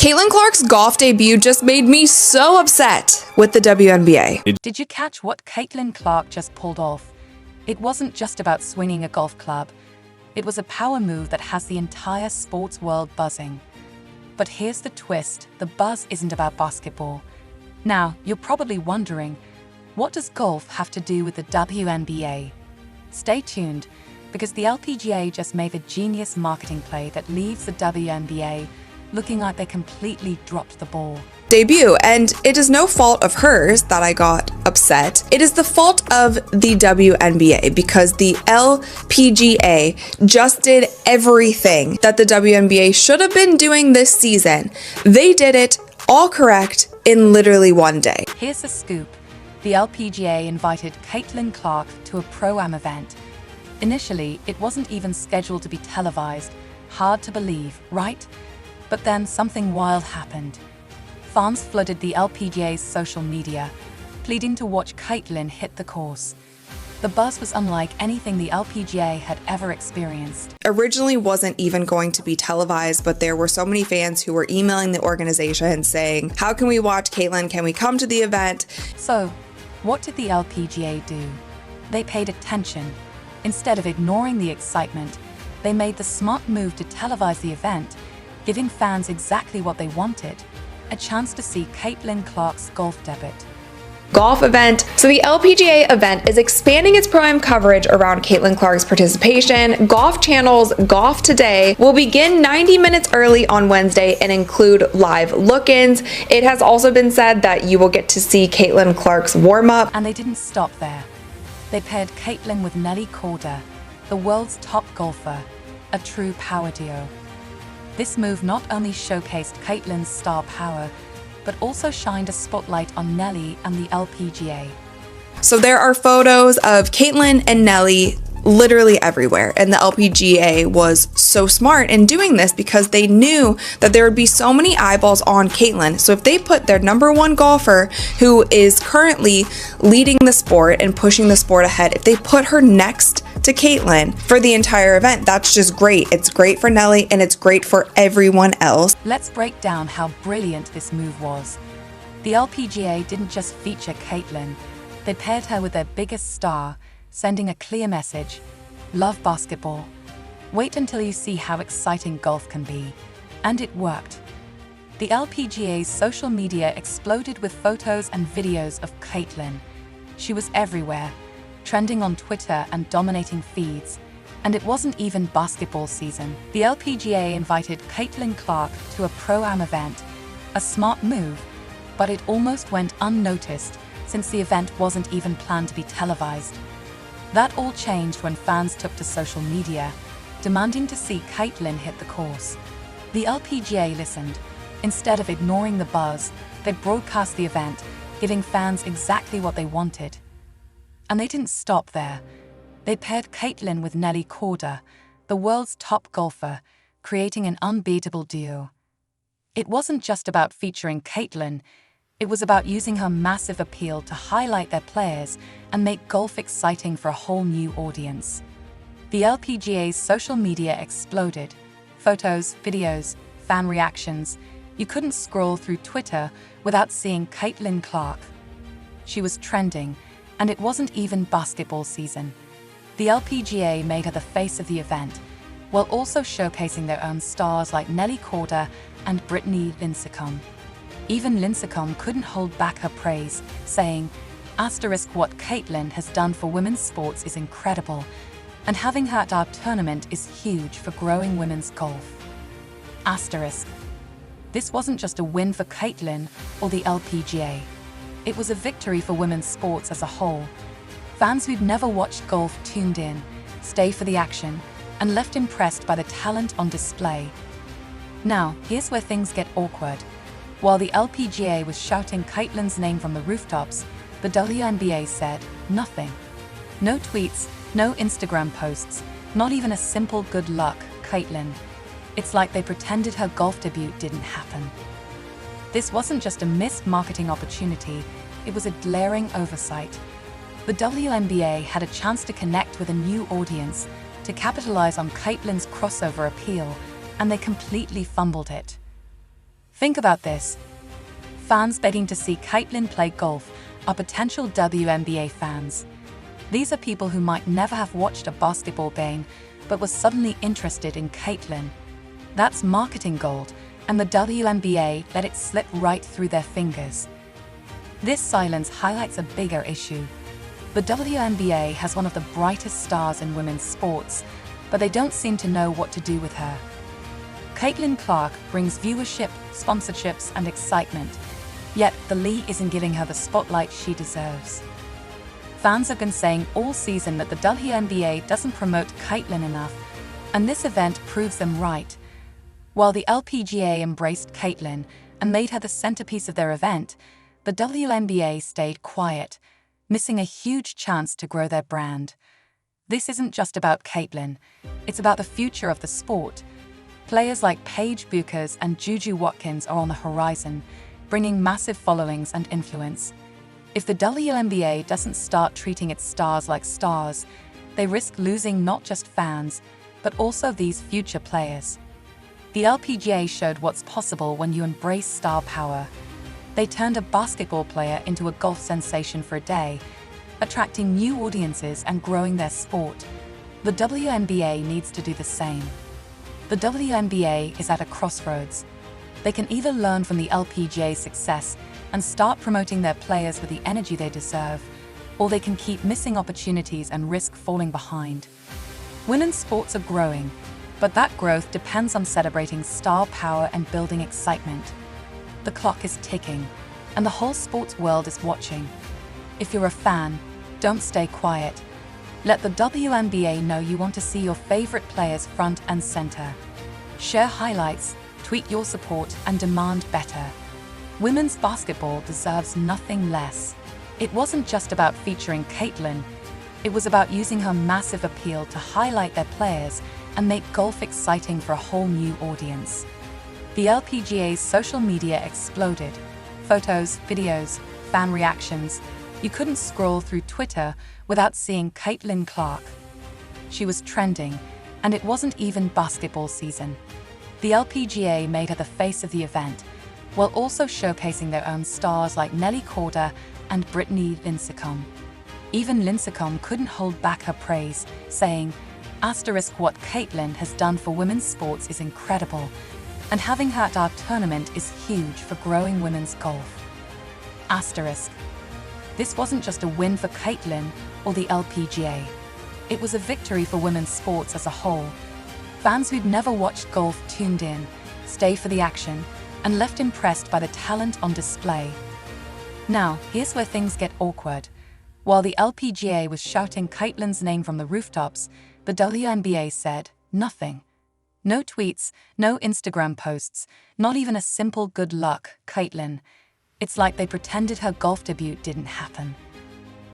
Caitlin Clark's golf debut just made me so upset with the WNBA. Did you catch what Caitlin Clark just pulled off? It wasn't just about swinging a golf club. It was a power move that has the entire sports world buzzing. But here's the twist, the buzz isn't about basketball. Now, you're probably wondering, what does golf have to do with the WNBA? Stay tuned, because the LPGA just made a genius marketing play that leaves the WNBA looking like they completely dropped the ball. Debut, and it is no fault of hers that I got upset. It is the fault of the WNBA because the LPGA just did everything that the WNBA should have been doing this season. They did it all correct in literally one day. Here's the scoop. The LPGA invited Caitlin Clark to a Pro-Am event. Initially, it wasn't even scheduled to be televised. Hard to believe, right? But then something wild happened. Fans flooded the LPGA's social media, pleading to watch Caitlin hit the course. The buzz was unlike anything the LPGA had ever experienced. Originally wasn't even going to be televised, but there were so many fans who were emailing the organization saying, how can we watch Caitlin? Can we come to the event? So, what did the LPGA do? They paid attention. Instead of ignoring the excitement, they made the smart move to televise the event, giving fans exactly what they wanted, a chance to see Caitlin Clark's golf debut. Golf event. So the LPGA event is expanding its Pro-Am coverage around Caitlin Clark's participation. Golf Channel's Golf Today will begin 90 minutes early on Wednesday and include live look-ins. It has also been said that you will get to see Caitlin Clark's warm-up. And they didn't stop there. They paired Caitlin with Nelly Korda, the world's top golfer, a true power duo. This move not only showcased Caitlin's star power, but also shined a spotlight on Nelly and the LPGA. So there are photos of Caitlin and Nelly literally everywhere, and the LPGA was so smart in doing this because they knew that there would be so many eyeballs on Caitlin. So if they put their #1 golfer, who is currently leading the sport and pushing the sport ahead, if they put her next to Caitlin for the entire event, that's just great. It's great for Nelly and it's great for everyone else. Let's break down how brilliant this move was. The LPGA didn't just feature Caitlin, they paired her with their biggest star, sending a clear message: love basketball. Wait until you see how exciting golf can be. And it worked. The LPGA's social media exploded with photos and videos of Caitlin. She was everywhere, trending on Twitter and dominating feeds. And it wasn't even basketball season. The LPGA invited Caitlin Clark to a Pro-Am event, a smart move, but it almost went unnoticed since the event wasn't even planned to be televised. That all changed when fans took to social media, demanding to see Caitlin hit the course. The LPGA listened. Instead of ignoring the buzz, they broadcast the event, giving fans exactly what they wanted. And they didn't stop there. They paired Caitlin with Nelly Korda, the world's top golfer, creating an unbeatable duo. It wasn't just about featuring Caitlin, it was about using her massive appeal to highlight their players and make golf exciting for a whole new audience. The LPGA's social media exploded. Photos, videos, fan reactions. You couldn't scroll through Twitter without seeing Caitlin Clark. She was trending, and it wasn't even basketball season. The LPGA made her the face of the event, while also showcasing their own stars like Nelly Korda and Brittany Lincecum. Even Lincecum couldn't hold back her praise, saying, what Caitlin has done for women's sports is incredible, and having her at our tournament is huge for growing women's golf. This wasn't just a win for Caitlin or the LPGA. It was a victory for women's sports as a whole. Fans who'd never watched golf tuned in, stayed for the action, and left impressed by the talent on display. Now, here's where things get awkward. While the LPGA was shouting Caitlin's name from the rooftops, the WNBA said nothing. No tweets, no Instagram posts, not even a simple good luck, Caitlin. It's like they pretended her golf debut didn't happen. This wasn't just a missed marketing opportunity, it was a glaring oversight. The WNBA had a chance to connect with a new audience, to capitalize on Caitlin's crossover appeal, and they completely fumbled it. Think about this. Fans betting to see Caitlin play golf are potential WNBA fans. These are people who might never have watched a basketball game, but were suddenly interested in Caitlin. That's marketing gold, and the WNBA let it slip right through their fingers. This silence highlights a bigger issue. The WNBA has one of the brightest stars in women's sports, but they don't seem to know what to do with her. Caitlin Clark brings viewership, sponsorships, and excitement, yet the league isn't giving her the spotlight she deserves. Fans have been saying all season that the WNBA doesn't promote Caitlin enough, and this event proves them right. While the LPGA embraced Caitlin and made her the centerpiece of their event, the WNBA stayed quiet, missing a huge chance to grow their brand. This isn't just about Caitlin, it's about the future of the sport. Players like Paige Bueckers and Juju Watkins are on the horizon, bringing massive followings and influence. If the WNBA doesn't start treating its stars like stars, they risk losing not just fans, but also these future players. The LPGA showed what's possible when you embrace star power. They turned a basketball player into a golf sensation for a day, attracting new audiences and growing their sport. The WNBA needs to do the same. The WNBA is at a crossroads. They can either learn from the LPGA's success and start promoting their players with the energy they deserve, or they can keep missing opportunities and risk falling behind. Women's sports are growing, but that growth depends on celebrating star power and building excitement. The clock is ticking, and the whole sports world is watching. If you're a fan, don't stay quiet. Let the WNBA know you want to see your favorite players front and center. Share highlights, tweet your support, and demand better. Women's basketball deserves nothing less. It wasn't just about featuring Caitlin. It was about using her massive appeal to highlight their players and make golf exciting for a whole new audience. The LPGA's social media exploded. Photos, videos, fan reactions. You couldn't scroll through Twitter without seeing Caitlin Clark. She was trending, and it wasn't even basketball season. The LPGA made her the face of the event, while also showcasing their own stars like Nelly Korda and Brittany Lincecum. Even Lincecum couldn't hold back her praise, saying, "What Caitlin has done for women's sports is incredible, and having her at our tournament is huge for growing women's golf." This wasn't just a win for Caitlin or the LPGA. It was a victory for women's sports as a whole. Fans who'd never watched golf tuned in, stayed for the action, and left impressed by the talent on display. Now, here's where things get awkward. While the LPGA was shouting Caitlin's name from the rooftops, the WNBA said nothing. No tweets, no Instagram posts, not even a simple "good luck, Caitlin." It's like they pretended her golf debut didn't happen.